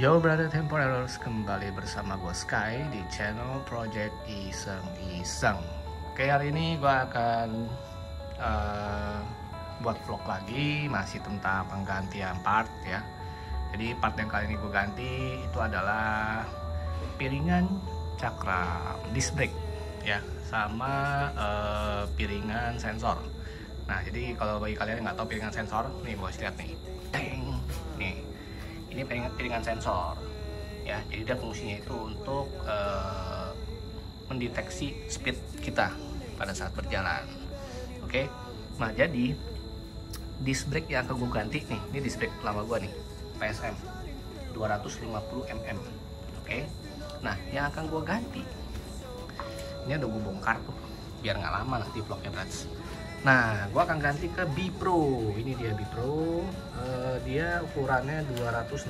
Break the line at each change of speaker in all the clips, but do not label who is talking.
Yo brother temporarers, kembali bersama gue Sky di channel Project Iseng-Iseng. Oke, hari ini gue akan buat vlog lagi, masih tentang penggantian part ya. Jadi part yang kali ini gue ganti itu adalah piringan cakram disc brake ya, sama piringan sensor. Nah, jadi kalau bagi kalian yang nggak tahu piringan sensor, nih gue lihat nih, teng, nih. Ini piringan sensor ya, jadi dia fungsinya itu untuk mendeteksi speed kita pada saat berjalan. Oke, nah jadi disc brake yang akan gue ganti nih, ini disc brake lama gue nih, PSM 250 mm. Oke, nah yang akan gue ganti ini udah gue bongkar tuh biar nggak lama nanti vlognya berat. Nah, gue akan ganti ke B-Pro. Ini dia B-Pro. Dia ukurannya 260.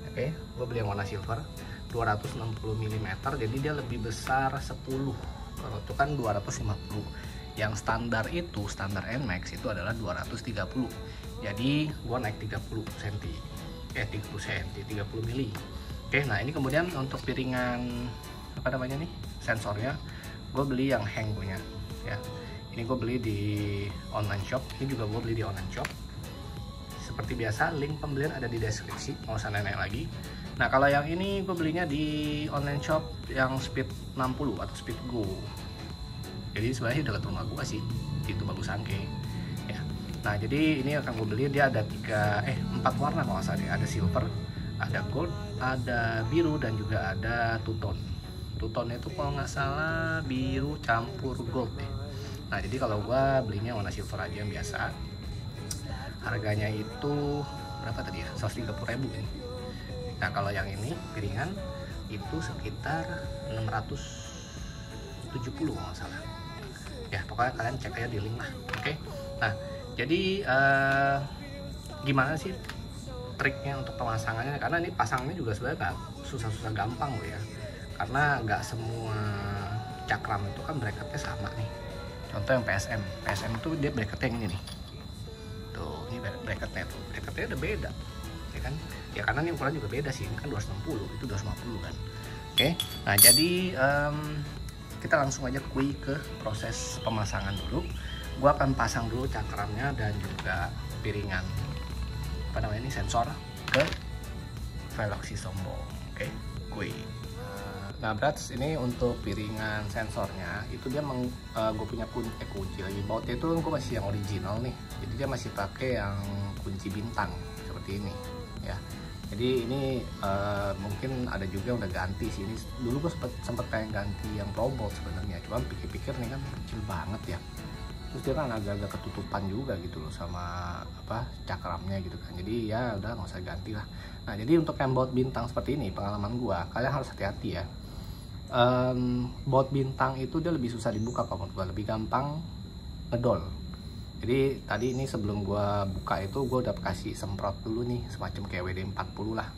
Oke, gue beli yang warna silver. 260 mm. Jadi dia lebih besar 10. Kalau itu kan 250. Yang standar itu, standar NMAX itu adalah 230. Jadi gue naik 30 cm. 30 cm, 30 mili. Oke, nah ini kemudian untuk piringan apa namanya nih? Sensornya gue beli yang Heng punya ya. Ini gue beli di online shop, ini juga gue beli di online shop. Seperti biasa, link pembelian ada di deskripsi, mau usah nanya lagi. Nah, kalau yang ini gue belinya di online shop yang speed 60 atau speed go. Jadi sebenarnya dekat rumah gue sih, itu bagus angke ya. Nah, jadi ini akan gue beli, dia ada 4 warna kalau nggak salah. Ada silver, ada gold, ada biru, dan juga ada two tone. Two-tone itu kalau nggak salah biru campur gold deh. Nah, jadi kalau gua belinya warna silver aja yang biasa. Harganya itu berapa tadi ya? 130.000 ini. Nah, kalau yang ini piringan itu sekitar 670 kalau nggak salah. Ya, pokoknya kalian cek aja di link lah. Oke. Nah, jadi gimana sih triknya untuk pemasangannya? Karena ini pasangnya juga sebenarnya nggak susah-susah gampang loh ya. Karena nggak semua cakram itu kan bracketnya sama nih. Contoh yang PSM itu dia bracketnya yang ini nih. Tuh, ini bracketnya tuh. Bracketnya udah beda, ya kan? Ya karena ini ukuran juga beda sih. Ini kan 260, itu 250 kan. Oke, nah jadi kita langsung aja ke proses pemasangan dulu. Gua akan pasang dulu cakramnya dan juga piringan apa namanya ini sensor ke velg si sombong. Oke, kui. Nah, Brats, ini untuk piringan sensornya itu dia gue punya kunci lagi. Bautnya itu gue masih yang original nih, jadi dia masih pakai yang kunci bintang seperti ini ya. Jadi ini mungkin ada juga yang udah ganti sih. Ini dulu gue sempet pengen ganti yang Pro Bolt sebenarnya, cuman pikir-pikir nih kan kecil banget ya, terus dia kan agak-agak ketutupan juga gitu loh sama apa cakramnya gitu kan. Jadi ya udah nggak usah ganti lah. Nah, jadi untuk yang baut bintang seperti ini, pengalaman gue, kalian harus hati-hati ya. Baut bintang itu dia lebih susah dibuka, kalau menurut gue lebih gampang ngedol. Jadi tadi ini sebelum gue buka itu gue udah kasih semprot dulu nih, semacam kayak WD-40 lah.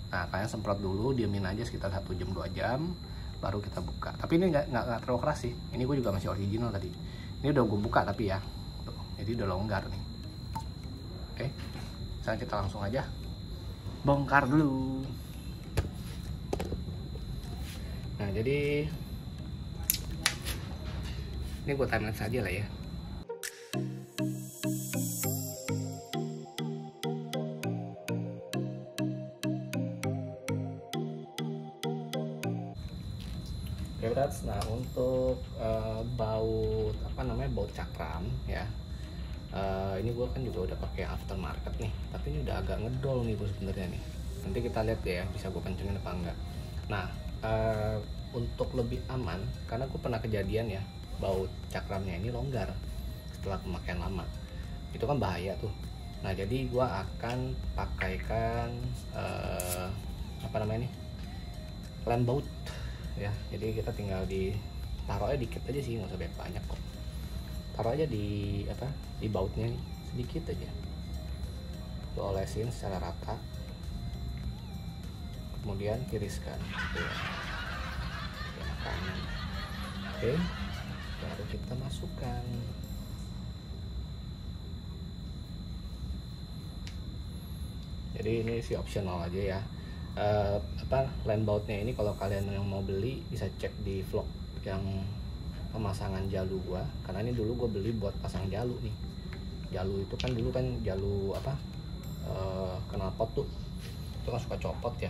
Nah, kalian semprot dulu, diamin aja sekitar 1 jam 2 jam baru kita buka. Tapi ini nggak terlalu keras sih, ini gue juga masih original tadi. Ini udah gue buka tapi ya tuh, jadi udah longgar nih. Oke, sekarang kita langsung aja bongkar dulu. Nah, jadi ini gue timelapse aja lah ya. Oke, Brats. Nah, untuk baut apa namanya, baut cakram ya. Ini gue kan juga udah pakai aftermarket nih, tapi ini udah agak ngedol nih gue sebenarnya nih. Nanti kita lihat ya, bisa gue kencengin apa enggak. Nah, untuk lebih aman, karena gue pernah kejadian ya, baut cakramnya ini longgar setelah pemakaian lama, itu kan bahaya tuh. Nah, jadi gue akan pakaikan apa namanya nih, lem baut ya. Jadi kita tinggal taruhnya dikit aja sih, nggak usah banyak kok. Taruh aja di apa, di bautnya nih, sedikit aja. Lo olesin secara rata, kemudian tiriskan gitu ya. Kanan. Oke, baru kita masukkan. jadi ini sih optional aja ya. Lem bautnya ini kalau kalian yang mau beli bisa cek di vlog yang pemasangan jalu gua, karena ini dulu gua beli buat pasang jalu nih. Jalu itu kan dulu kan jalu knalpot tuh itu kan suka copot ya,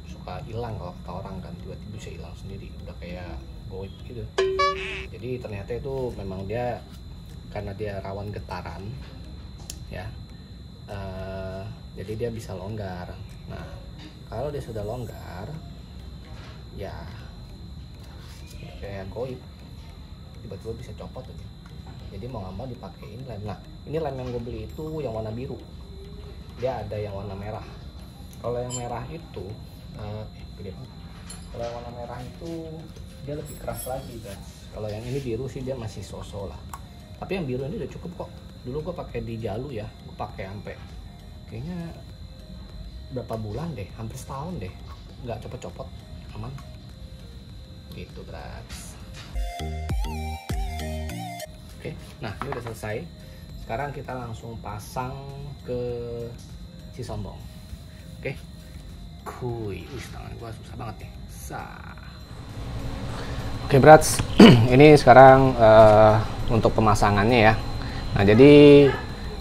suka hilang kalau kata orang kan, tiba-tiba bisa hilang sendiri, udah kayak goib gitu. Jadi ternyata itu memang dia karena dia rawan getaran ya, jadi dia bisa longgar. Nah kalau dia sudah longgar ya kayak goib, tiba-tiba bisa copot aja. Jadi mau nggak mau dipakein lem. Nah ini lem yang gue beli itu yang warna biru, dia ada yang warna merah. Kalau yang merah itu kalau yang warna merah itu dia lebih keras lagi guys. Kalau yang ini biru sih dia masih so-so lah, tapi yang biru ini udah cukup kok. Dulu gue pakai di jalu ya, gue pakai sampai kayaknya berapa bulan deh, hampir setahun deh, nggak copot-copot, aman gitu guys. Oke, nah ini udah selesai. Sekarang kita langsung pasang ke si sombong. Oke, tangan gua susah banget nih. Oke brats, ini sekarang untuk pemasangannya ya. Nah jadi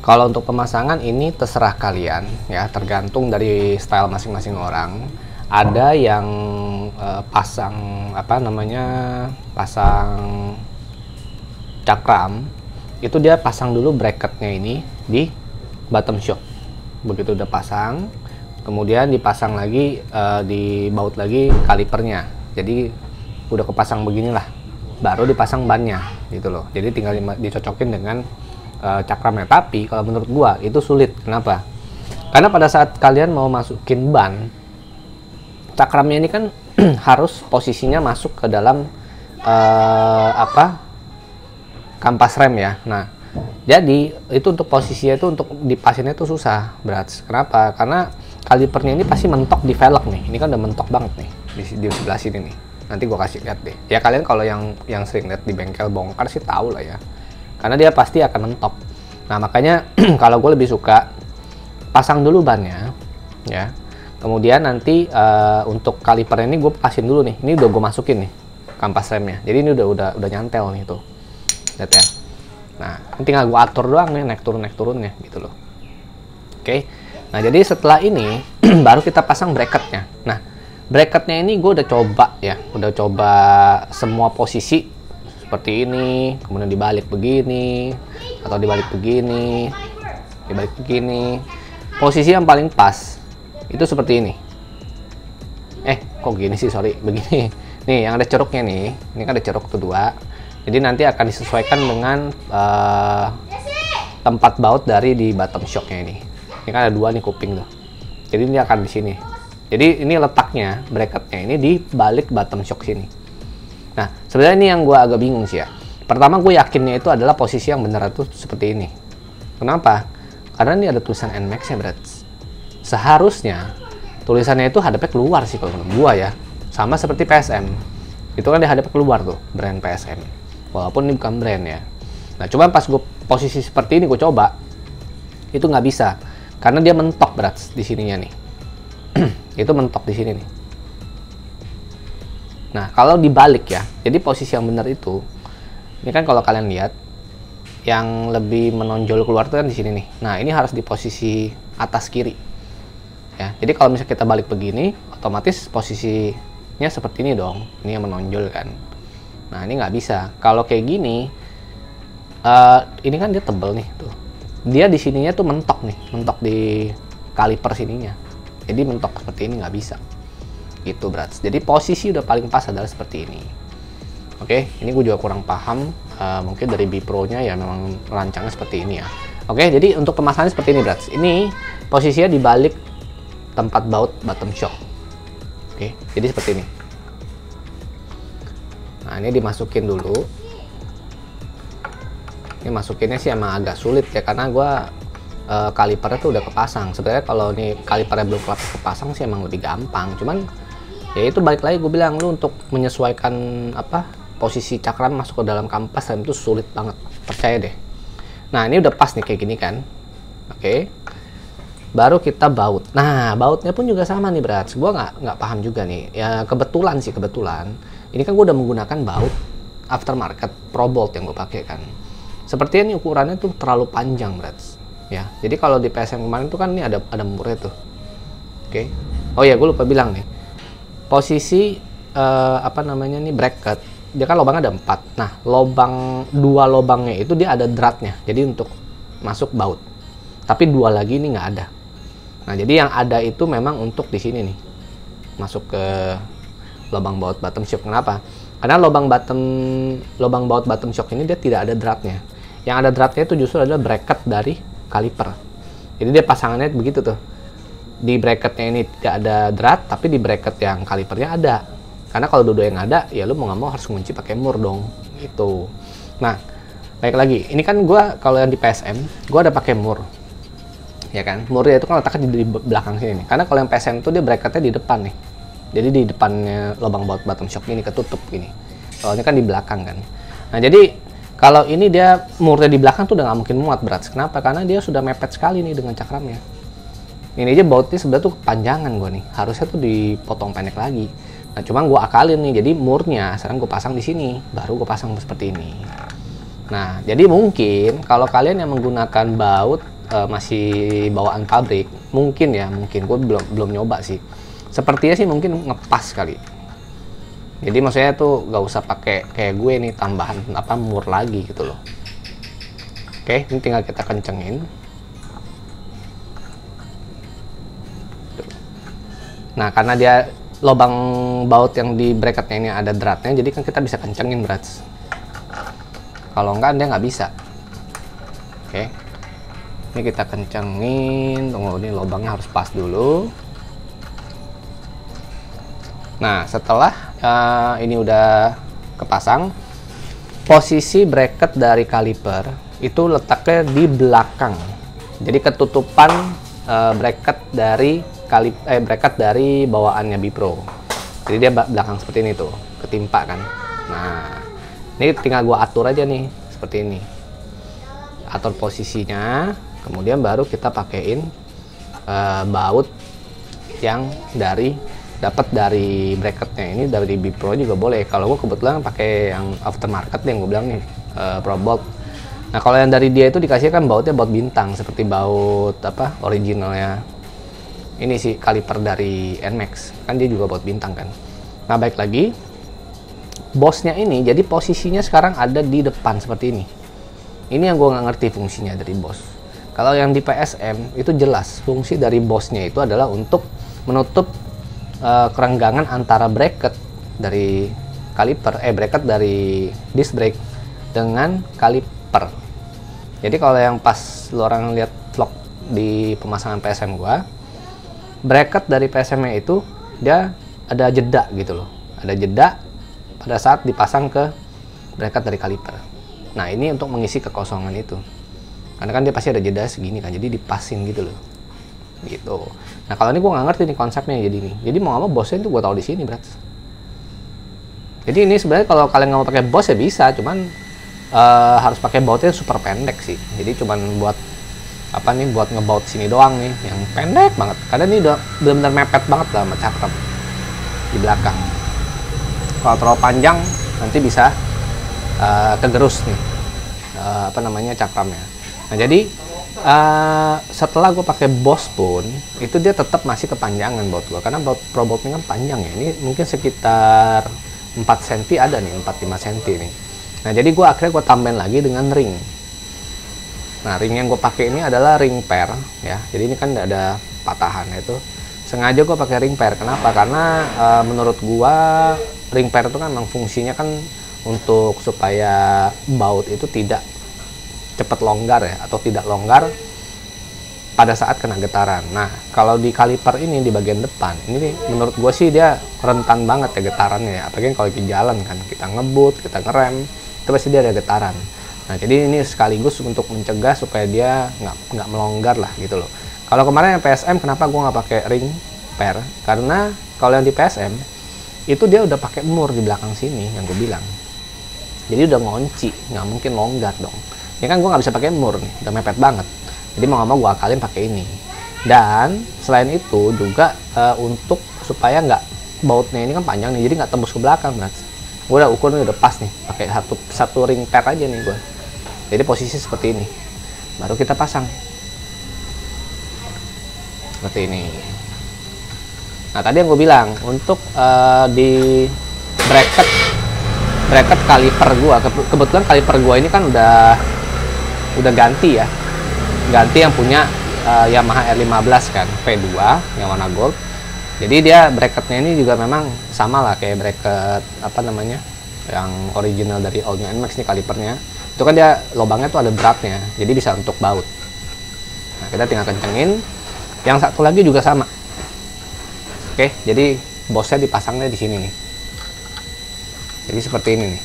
kalau untuk pemasangan ini terserah kalian ya, tergantung dari style masing-masing orang. Ada yang pasang pasang cakram, itu dia pasang dulu bracketnya ini di bottom shock. Begitu udah pasang, kemudian dipasang lagi di baut lagi kalipernya. Jadi udah kepasang beginilah, baru dipasang bannya gitu loh. Jadi tinggal dicocokin dengan cakramnya. Tapi kalau menurut gua itu sulit. Kenapa? Karena pada saat kalian mau masukin ban, cakramnya ini kan harus posisinya masuk ke dalam kampas rem ya. Nah jadi itu untuk posisinya itu untuk dipasinnya itu susah berat. Kenapa? Karena kalipernya ini pasti mentok di velg nih. Ini kan udah mentok banget nih di sebelah sini nih. Nanti gua kasih lihat deh. Ya kalian kalau yang sering lihat di bengkel bongkar sih tahu lah ya. Karena dia pasti akan mentok. Nah makanya kalau gue lebih suka pasang dulu bannya ya. Kemudian nanti untuk kalipernya ini gue pasin dulu nih. Ini udah gue masukin nih kampas remnya. Jadi ini udah nyantel nih tuh. Lihat ya. Nah, tinggal gue atur doang nih naik turunnya gitu loh. Oke. Nah, jadi setelah ini baru kita pasang bracketnya. Nah, bracketnya ini gue udah coba ya, udah coba semua posisi seperti ini, kemudian dibalik begini atau dibalik begini, dibalik begini. Posisi yang paling pas itu seperti ini. Kok gini sih, sorry, begini. Nih, yang ada ceruknya nih. Ini kan ada ceruk tuh 2. Jadi nanti akan disesuaikan dengan tempat baut dari di bottom shocknya ini. Ini kan ada 2 nih kuping tuh. Jadi ini akan di sini. Jadi ini letaknya bracketnya ini di balik bottom shock sini. Nah sebenarnya ini yang gue agak bingung sih ya. Pertama gue yakinnya itu adalah posisi yang benar itu seperti ini. Kenapa? Karena ini ada tulisan NMAX ya berat. Seharusnya tulisannya itu hadapnya keluar sih kalau menurut gue ya. Sama seperti PSM. Itu kan dia hadapnya keluar tuh brand PSM. Walaupun ini bukan brand ya. Nah cuman pas gue posisi seperti ini gue coba, itu nggak bisa karena dia mentok berat di sininya nih. Itu mentok di sini nih. Nah kalau dibalik ya, jadi posisi yang benar itu, ini kan kalau kalian lihat yang lebih menonjol keluar tuh kan di sini nih. Nah ini harus di posisi atas kiri ya. Jadi kalau misalnya kita balik begini, otomatis posisinya seperti ini dong. Ini yang menonjol kan. Nah ini nggak bisa. Kalau kayak gini, ini kan dia tebel nih tuh. Dia di sininya tuh mentok nih, mentok di kaliper sininya. Jadi mentok seperti ini nggak bisa. Gitu berat. Jadi posisi udah paling pas adalah seperti ini. Oke, ini gue juga kurang paham. Mungkin dari Bipro-nya ya memang rancangnya seperti ini ya. Oke, jadi untuk pemasangannya seperti ini berat. Ini posisinya di balik tempat baut bottom shock. Oke, jadi seperti ini. Nah ini dimasukin dulu. Ini masukinnya sih emang agak sulit ya karena gue kalipernya tuh udah kepasang. Sebenarnya kalau ini kalipernya belum kepasang sih emang lebih gampang. Cuman ya itu balik lagi gue bilang, lu untuk menyesuaikan posisi cakram masuk ke dalam kampas rem itu sulit banget, percaya deh. Nah ini udah pas nih kayak gini kan. Oke. baru kita baut. Nah, bautnya pun juga sama nih, Brats. Gua nggak paham juga nih. Ya kebetulan sih, kebetulan. Ini kan gua udah menggunakan baut aftermarket Pro Bolt yang gue pakai kan. Sepertinya nih ukurannya tuh terlalu panjang, Brats. Ya, jadi kalau di PSM kemarin tuh kan ini ada murnya tuh. Oke. Oh ya, gue lupa bilang nih. Posisi apa namanya nih, bracket. Dia kan lubangnya ada 4. Nah, dua lubangnya itu dia ada dratnya. Jadi untuk masuk baut. Tapi 2 lagi ini nggak ada. Nah, jadi yang ada itu memang untuk di sini nih. Masuk ke lubang baut bottom shock. Kenapa? Karena lubang baut bottom shock ini dia tidak ada dratnya. Yang ada dratnya itu justru adalah bracket dari kaliper. Jadi dia pasangannya begitu tuh. Di bracketnya ini tidak ada drat, tapi di bracket yang kalipernya ada. Karena kalau dua-dua yang ada, ya lu mau nggak mau harus ngunci pakai mur dong. Gitu. Nah, baik lagi. Ini kan gua kalau yang di PSM, gua ada pakai mur. Ya kan? Murnya itu kan letaknya di belakang sini nih. Karena kalau yang PSM itu dia bracketnya di depan nih. Jadi di depannya lubang baut bottom shock ini ketutup gini. Soalnya kan di belakang kan. Nah, jadi kalau ini dia murnya di belakang tuh udah nggak mungkin muat, Brats. Kenapa? Karena dia sudah mepet sekali nih dengan cakramnya. Ini aja bautnya sebenarnya tuh kepanjangan gue nih. Harusnya tuh dipotong pendek lagi. Nah, cuma gue akalin nih. Jadi murnya sekarang gue pasang di sini. Baru gue pasang seperti ini. Nah, jadi mungkin kalau kalian yang menggunakan baut masih bawaan pabrik, mungkin gue belum nyoba sih. Sepertinya sih mungkin ngepas kali. Jadi maksudnya tuh gak usah pakai kayak gue nih tambahan mur lagi gitu loh. Oke, ini tinggal kita kencengin. Nah, karena dia lubang baut yang di bracketnya ini ada dratnya, jadi kan kita bisa kencengin, Brats. Kalau enggak dia nggak bisa. Oke, ini kita kencengin. Tunggu, ini lubangnya harus pas dulu. Nah, setelah ini udah kepasang, posisi bracket dari kaliper itu letaknya di belakang. Jadi ketutupan bracket dari bawaannya Bipro. Jadi dia belakang seperti ini tuh, ketimpa kan. Nah, ini tinggal gua atur aja nih seperti ini. Atur posisinya, kemudian baru kita pakein baut yang dapat dari bracketnya ini dari Bipro juga boleh. Kalau gue kebetulan pakai yang aftermarket yang gue bilang nih, Pro Bolt. Nah, kalau yang dari dia itu dikasih kan bautnya baut bintang seperti baut originalnya ini sih, kaliper dari NMAX kan dia juga baut bintang kan. Nah, baik lagi, bosnya ini jadi posisinya sekarang ada di depan seperti ini. Ini yang gue nggak ngerti fungsinya dari bos. Kalau yang di PSM itu jelas fungsi dari bosnya itu adalah untuk menutup kerenggangan antara bracket dari bracket dari disc brake dengan kaliper. Jadi kalau yang pas lo orang lihat vlog di pemasangan PSM gua, bracket dari PSM-nya itu dia ada jeda gitu loh. Ada jeda pada saat dipasang ke bracket dari kaliper. Nah, ini untuk mengisi kekosongan itu. Karena kan dia pasti ada jeda segini kan, jadi dipasin gitu loh. Gitu. Nah, kalau ini gue nggak ngerti nih konsepnya jadi nih. Jadi mau nggak mau bosnya itu gue tahu di sini, Brats. Jadi ini sebenarnya kalau kalian nggak mau pakai bos ya bisa, cuman harus pakai bautnya super pendek sih. Jadi cuman buat buat ngebaut sini doang nih, yang pendek banget. Karena ini udah benar-benar mepet banget lah sama cakram di belakang. Kalau terlalu panjang nanti bisa kegerus nih cakramnya. Nah, jadi setelah gue pakai bos pun itu dia tetap masih kepanjangan baut gue, karena baut Pro Bolt ini kan panjang ya. Ini mungkin sekitar 4 cm ada nih, 4-5 cm nih. Nah, jadi akhirnya gue tambahin lagi dengan ring. Nah, ring yang gue pakai ini adalah ring pair ya. Jadi ini kan ada patahan itu. Sengaja gue pakai ring pair. Kenapa? Karena menurut gue ring pair itu kan memang fungsinya kan untuk supaya baut itu tidak cepat longgar ya, atau tidak longgar pada saat kena getaran. Nah, kalau di kaliper ini di bagian depan ini menurut gue sih dia rentan banget ya getarannya ya. Apalagi kalau di jalan kan kita ngebut, kita ngerem, itu pasti dia ada getaran. Nah, jadi ini sekaligus untuk mencegah supaya dia nggak melonggar lah gitu loh. Kalau kemarin yang PSM, kenapa gue nggak pakai ring pair? Karena kalau yang di PSM itu dia udah pakai mur di belakang sini yang gue bilang. Jadi udah ngunci, nggak mungkin longgar dong. Ya kan gue nggak bisa pakai mur nih, udah mepet banget. Jadi mau nggak mau gue akalin pakai ini. Dan selain itu juga untuk supaya nggak bautnya ini kan panjang nih, jadi nggak tembus ke belakang, Brats. Gue udah ukur nih, udah pas nih, pakai satu ring pair aja nih gue. Jadi posisi seperti ini, baru kita pasang seperti ini. Nah tadi yang gue bilang untuk di bracket kaliper gue, kebetulan kaliper gue ini kan udah ganti ya, ganti yang punya Yamaha R15 kan, V2 yang warna gold. Jadi dia bracketnya ini juga memang sama lah kayak bracket apa namanya yang original dari All New NMAX nih kalipernya. Itu kan dia lubangnya tuh ada beratnya, jadi bisa untuk baut. Nah kita tinggal kencengin. Yang satu lagi juga sama. Oke, jadi bosnya dipasangnya di sini nih. Jadi seperti ini nih.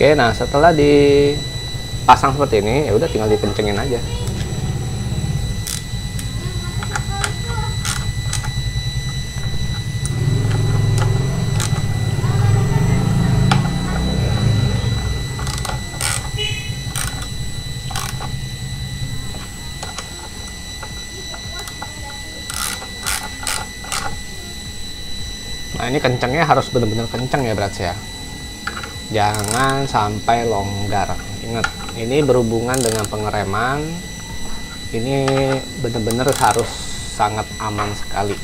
Oke, nah setelah dipasang seperti ini, ya udah tinggal dikencengin aja. Nah ini kencengnya harus benar-benar kenceng ya Brats ya. Jangan sampai longgar. Ingat, ini berhubungan dengan pengereman. Ini benar-benar harus sangat aman sekali.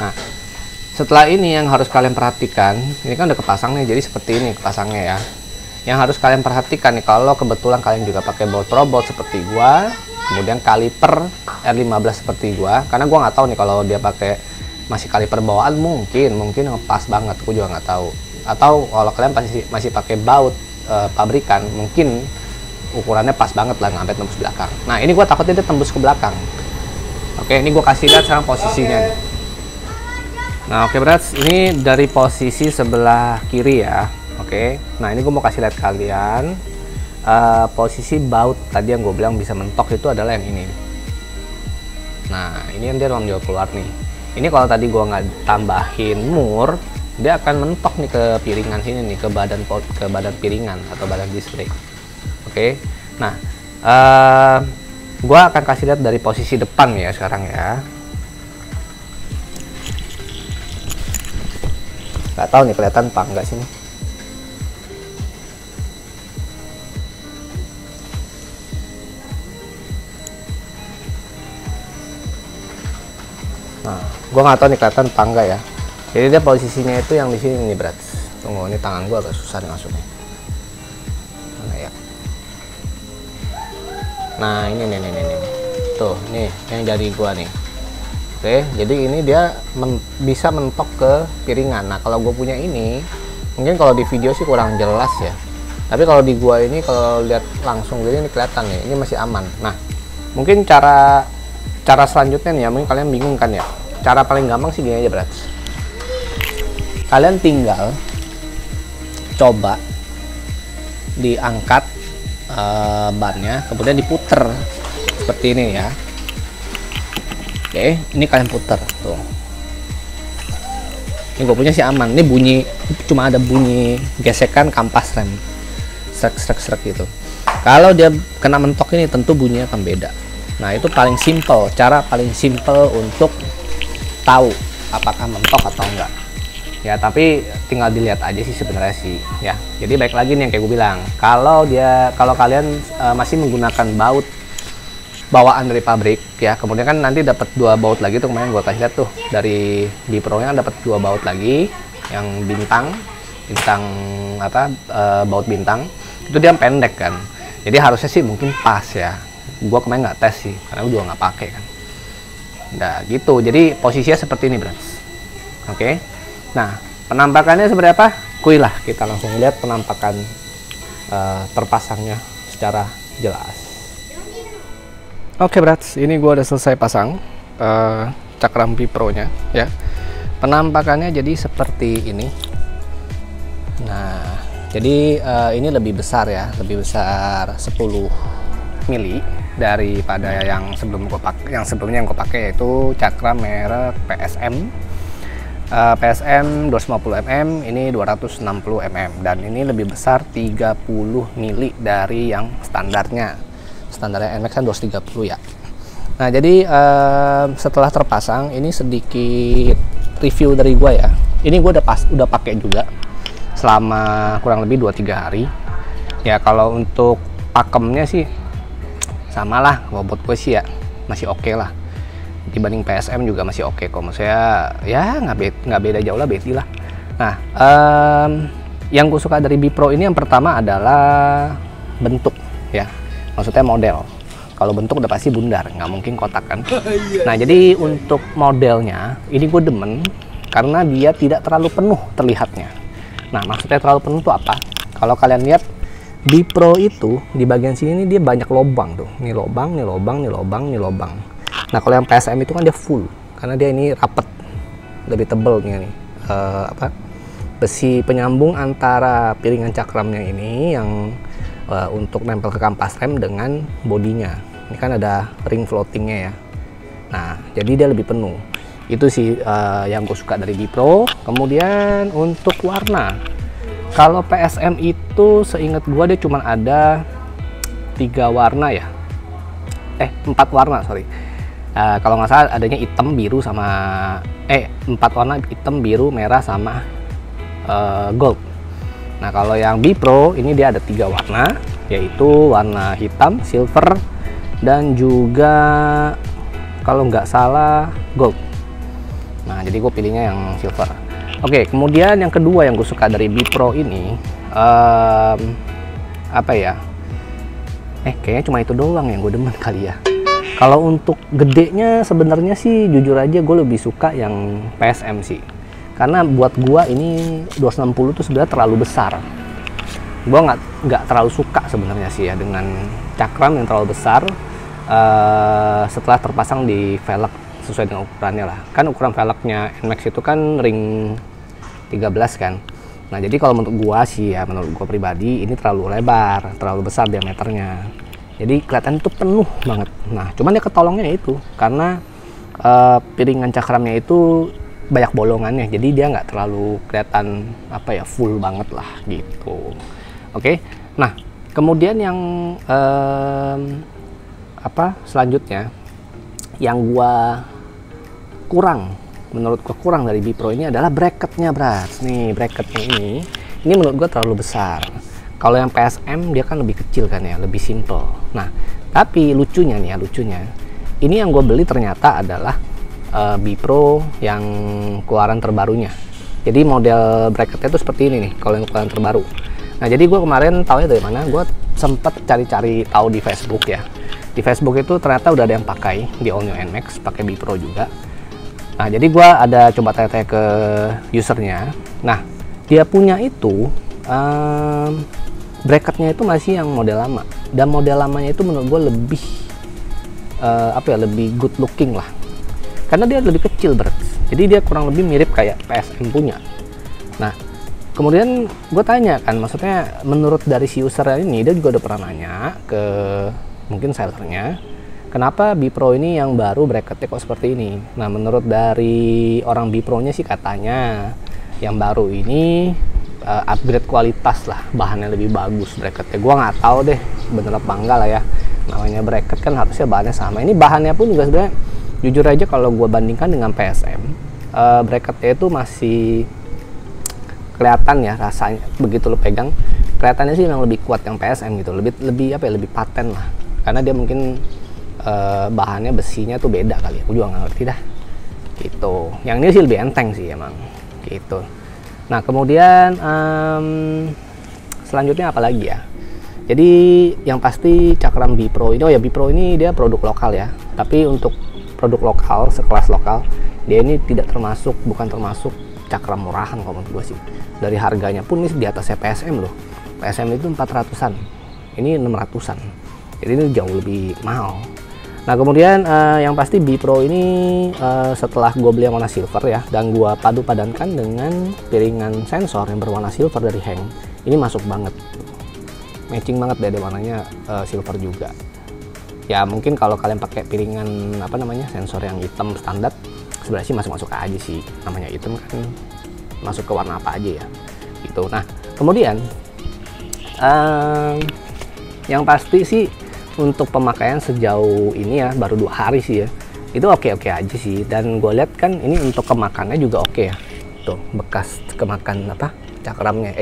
Nah, setelah ini yang harus kalian perhatikan, ini kan udah kepasang nih, jadi seperti ini kepasangnya ya. Yang harus kalian perhatikan nih, kalau kebetulan kalian juga pakai baut robot seperti gua, kemudian kaliper R15 seperti gua, karena gua nggak tahu nih kalau dia pakai masih kaliper bawaan mungkin ngepas banget, aku juga nggak tahu. Atau kalau kalian masih pakai baut pabrikan, mungkin ukurannya pas banget lah, nggak sampai tembus belakang. Nah ini gue takutnya dia tembus ke belakang. Oke, ini gue kasih lihat sekarang posisinya nih. Nah oke Brats, ini dari posisi sebelah kiri ya. Oke, nah ini gue mau kasih lihat kalian posisi baut tadi yang gue bilang bisa mentok itu adalah yang ini. Nah ini yang dia mau keluar nih. Ini kalau tadi gua nggak tambahin mur, dia akan mentok nih ke piringan sini nih, ke badan piringan atau badan disc brake. Oke, nah gua akan kasih lihat dari posisi depan ya sekarang ya. Nggak tahu nih kelihatan apa enggak sini. Nah, gue nggak tahu nih kelihatan apa enggak ya. Jadi dia posisinya itu yang di sini nih Brats. Tunggu, ini tangan gue agak susah nih masuknya. Mana ya? Nah ini nih. Tuh, nih yang jari gue nih. Oke, jadi ini dia bisa mentok ke piringan. Nah kalau gue punya ini, mungkin kalau di video sih kurang jelas ya. Tapi kalau di gua ini, kalau lihat langsung gini ini kelihatan nih, ini masih aman. Nah, mungkin cara selanjutnya nih ya, mungkin kalian bingung kan ya. Cara paling gampang sih gini aja Brats. Kalian tinggal coba diangkat bannya, kemudian diputer seperti ini ya. Oke, ini kalian puter tuh. Ini gue punya sih aman. Ini bunyi, cuma ada bunyi gesekan kampas rem, srek gitu. Kalau dia kena mentok ini tentu bunyinya akan beda. Nah itu paling simple, cara paling simple untuk tahu apakah mentok atau enggak. Ya tapi tinggal dilihat aja sih sebenarnya sih ya. Jadi baik lagi nih yang kayak gue bilang, kalau kalian masih menggunakan baut bawaan dari pabrik ya, kemudian kan nanti dapat 2 baut lagi tuh, kemarin gue kasih lihat tuh dari di Pro nya dapat 2 baut lagi yang bintang apa baut bintang itu dia pendek kan, jadi harusnya sih mungkin pas ya. Gue kemarin nggak tes sih karena gue juga nggak pakai kan. Nah gitu, jadi posisinya seperti ini Brats. Oke. Nah penampakannya seperti apa? Kuilah kita langsung lihat penampakan terpasangnya secara jelas. Oke Brats, ini gua udah selesai pasang Cakrampi Pro nya ya. Penampakannya jadi seperti ini. Nah, jadi ini lebih besar ya, lebih besar 10 mili daripada yang sebelumnya yang gue pakai, yaitu cakram merek PSM. PSM 250 mm, ini 260 mm, dan ini lebih besar 30 mili dari yang standarnya NMAX kan 230 ya. Nah jadi setelah terpasang, ini sedikit review dari gue ya. Ini gue udah pakai juga selama kurang lebih 2-3 hari ya. Kalau untuk pakemnya sih sama lah, buat gue sih ya masih oke lah. Dibanding PSM juga masih oke kok. Maksudnya ya nggak beda jauh lah, beti lah. Nah yang gue suka dari Bipro ini yang pertama adalah bentuk ya, maksudnya model. Kalau bentuk udah pasti bundar, nggak mungkin kotak kan. Nah jadi untuk modelnya ini gue demen karena dia tidak terlalu penuh terlihatnya. Nah maksudnya terlalu penuh tuh apa? Kalau kalian lihat Bipro itu di bagian sini dia banyak lubang tuh, nih lubang, nih lubang, nih lubang, nih lubang. Nah kalau yang PSM itu kan dia full, karena dia ini rapet, lebih tebel nih besi penyambung antara piringan cakramnya ini yang untuk nempel ke kampas rem dengan bodinya. Ini kan ada ring floatingnya ya. Nah jadi dia lebih penuh. Itu sih yang gue suka dari Bipro. Kemudian untuk warna, kalau PSM itu seingat gue dia cuma ada 3 warna ya, 4 warna sorry. Kalau nggak salah adanya hitam, biru sama 4 warna, hitam, biru, merah sama gold. Nah kalau yang Bipro ini dia ada 3 warna, yaitu warna hitam, silver, dan juga kalau nggak salah gold. Nah jadi gue pilihnya yang silver. Oke, kemudian yang kedua yang gue suka dari Bipro ini apa ya? Kayaknya cuma itu doang yang gue demen kali ya. Kalau untuk gedenya sebenarnya sih jujur aja gue lebih suka yang PSM sih. Karena buat gue ini 260 tuh sebenarnya terlalu besar. Gue nggak terlalu suka sebenarnya sih ya dengan cakram yang terlalu besar setelah terpasang di velg sesuai dengan ukurannya lah. Kan ukuran velgnya NMAX itu kan ring 13 kan. Nah jadi kalau menurut gue sih ya, menurut gue pribadi ini terlalu lebar, terlalu besar diameternya. Jadi kelihatan itu penuh banget. Nah cuman dia ketolongnya itu karena piringan cakramnya itu banyak bolongannya, jadi dia nggak terlalu kelihatan full banget lah gitu. Oke. Nah kemudian yang selanjutnya yang gua menurut gua kurang dari Bipro ini adalah bracketnya, Bras. Nih bracketnya ini menurut gua terlalu besar. Kalau yang PSM dia kan lebih kecil kan ya, lebih simple. Nah tapi lucunya ini yang gue beli ternyata adalah Bipro yang keluaran terbarunya. Jadi model bracketnya itu seperti ini nih kalau yang keluaran terbaru. Nah jadi gue kemarin taunya dari mana? Gue sempet cari-cari tahu di Facebook ya. Di Facebook itu ternyata udah ada yang pakai di All New NMAX, pakai Bipro juga. Nah jadi gue ada coba tanya-tanya ke usernya. Nah dia punya itu bracketnya itu masih yang model lama, dan model lamanya itu menurut gue lebih lebih good looking lah, karena dia lebih kecil jadi dia kurang lebih mirip kayak PSM punya. Nah kemudian gue tanya kan, maksudnya menurut dari si user ini, dia juga udah pernah nanya ke mungkin sellernya, kenapa Bipro ini yang baru bracketnya kok seperti ini. Nah menurut dari orang Bipro nya sih katanya yang baru ini upgrade kualitas lah, bahannya lebih bagus bracketnya. Gua nggak tahu deh bener apa enggak lah ya, namanya bracket kan harusnya bahannya sama. Ini bahannya pun juga sebenarnya jujur aja kalau gua bandingkan dengan PSM, bracketnya itu masih kelihatan ya rasanya, begitu lo pegang kelihatannya sih yang lebih kuat yang PSM gitu, lebih paten lah, karena dia mungkin bahannya besinya tuh beda kali ya, aku juga nggak ngerti dah gitu. Yang ini sih lebih enteng sih emang gitu. Nah kemudian selanjutnya apa lagi ya? Jadi yang pasti cakram Bipro ini, Bipro ini dia produk lokal ya. Tapi untuk produk lokal, sekelas lokal, dia ini bukan termasuk cakram murahan kalau menurut gue sih. Dari harganya pun ini di atasnya PSM loh. PSM itu 400-an, ini 600-an. Jadi ini jauh lebih mahal. Nah kemudian yang pasti Bipro ini setelah gue beli yang warna silver ya, dan gue padu-padankan dengan piringan sensor yang berwarna silver dari Heng, ini masuk banget, matching banget deh warnanya silver juga. Ya mungkin kalau kalian pakai piringan apa namanya sensor yang hitam standar, sebenarnya sih masuk aja sih, namanya hitam kan masuk ke warna apa aja ya gitu. Nah kemudian yang pasti sih untuk pemakaian sejauh ini ya baru 2 hari sih ya, itu oke aja sih. Dan gue lihat kan ini untuk kemakannya juga oke ya, tuh bekas kemakan apa cakramnya,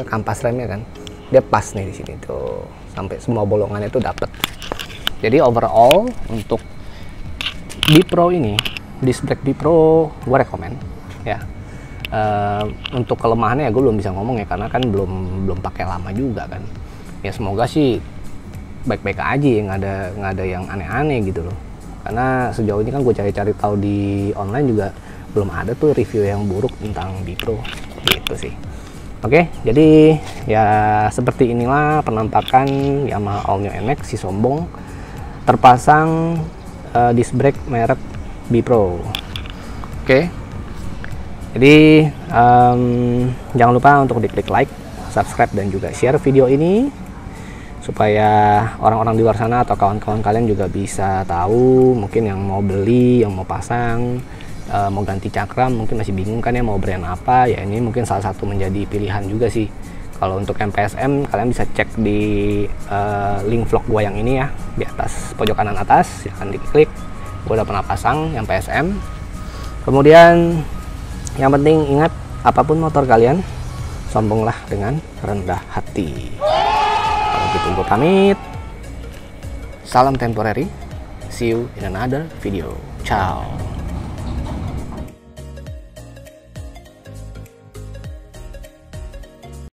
kampas remnya kan, dia pas nih di sini tuh, sampai semua bolongannya tuh dapet. Jadi overall untuk Bipro ini, disc brake Bipro gue rekomen ya. Untuk kelemahannya ya gue belum bisa ngomong ya, karena kan belum pakai lama juga kan. Ya semoga sih baik-baik aja ya, nggak ada yang aneh-aneh gitu loh. Karena sejauh ini kan gue cari-cari tahu di online juga belum ada tuh review yang buruk tentang Bipro gitu sih. Oke, jadi ya seperti inilah penampakan Yamaha All New NX si sombong terpasang disc brake merek Bipro. Oke, jadi jangan lupa untuk diklik like, subscribe, dan juga share video ini supaya orang-orang di luar sana atau kawan-kawan kalian juga bisa tahu, mungkin yang mau beli, yang mau pasang, mau ganti cakram, mungkin masih bingung kan ya mau brand apa ya, ini mungkin salah satu menjadi pilihan juga sih. Kalau untuk MPSM kalian bisa cek di link vlog gua yang ini ya, di atas pojok kanan atas, silahkan diklik. Gua udah pernah pasang yang PSM. Kemudian yang penting ingat, apapun motor kalian, sombonglah dengan rendah hati. Kalau gitu gue pamit. Salam temporary. See you in another video. Ciao.